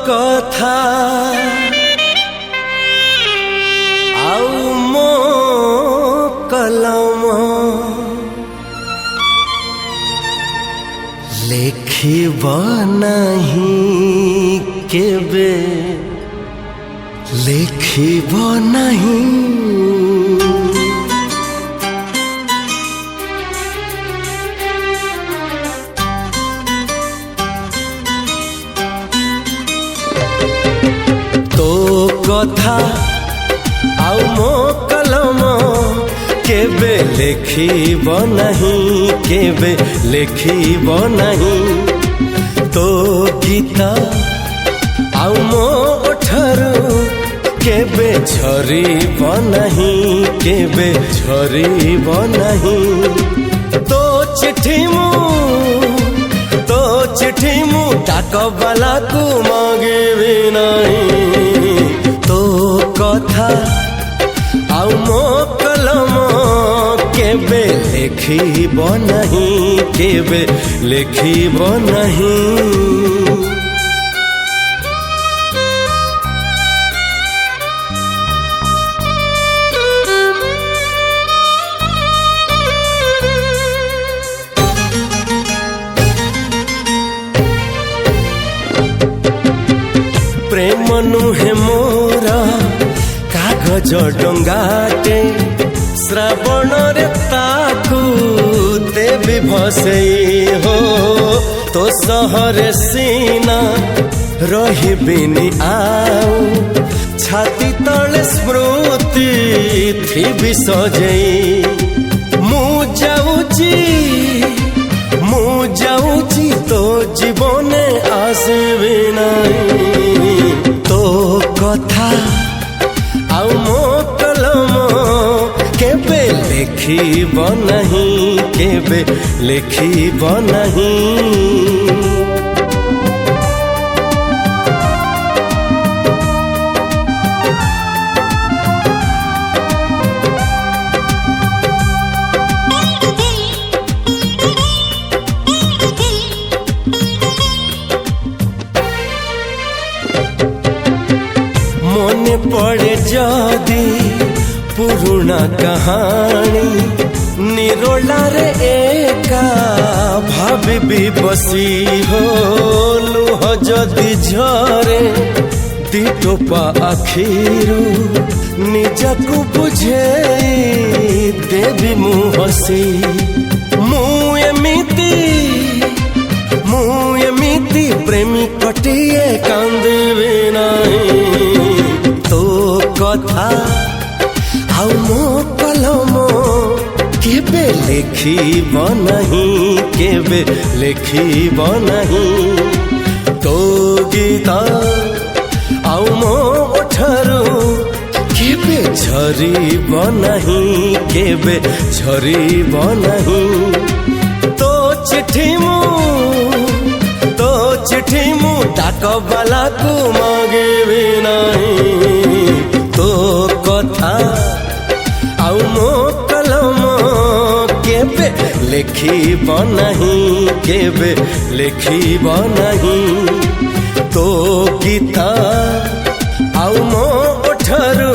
कथा आउ मो कलम लेखिब नहीं केबे लेखिब नहीं तो कथा आउ मो कलम केबे लेखिब नहीं केबे लेखिब नहीं तो गीत आउ मो ओठरू केबे झरिब नहीं केबे झरिब नहीं तो चिठी मु डाक बाला को मांगेबी नहीं तो कथा आउ मो कलम केबे लेखिब नहीं केबे लेखिब नहीं प्रेम नुहे मोर कागज डंगाटे श्रावण रे ताकू देवी भसई हो तो सहरे सीना रहिबिनी आउ छाती तले स्मृति थी सजई मु जाऊची तो जीवने आसबी नहीं तो कथा आउ मो कलम केबे लेखिब नहीं केबे लेखिब नहीं मने पड़े जदी पुरुणा कहानी निरोला रे एका भाभी बसी हो लुह जदी झरे दिटोपा आखिरू निजकु बुझे देवी मु हसी मु एमिति प्रेमी कटिए कांदबी नहीं तो कथा आउ मो कलम केबे लेखिब नहीं केबे लेखिब नहीं तो गीत आउ मो ओठरू केबे झरिब नहीं केबे झरिब नहीं तो चिठी मु डाक बाला को मांगेबी नहीं तो कथा आउ मो कलम केबे लेखिब नहीं केबे लेखिब नहीं तो गीत आउ मो ओठरू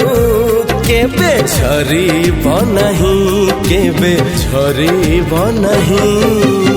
केबे झरिब नहीं केबे झरिब नहीं।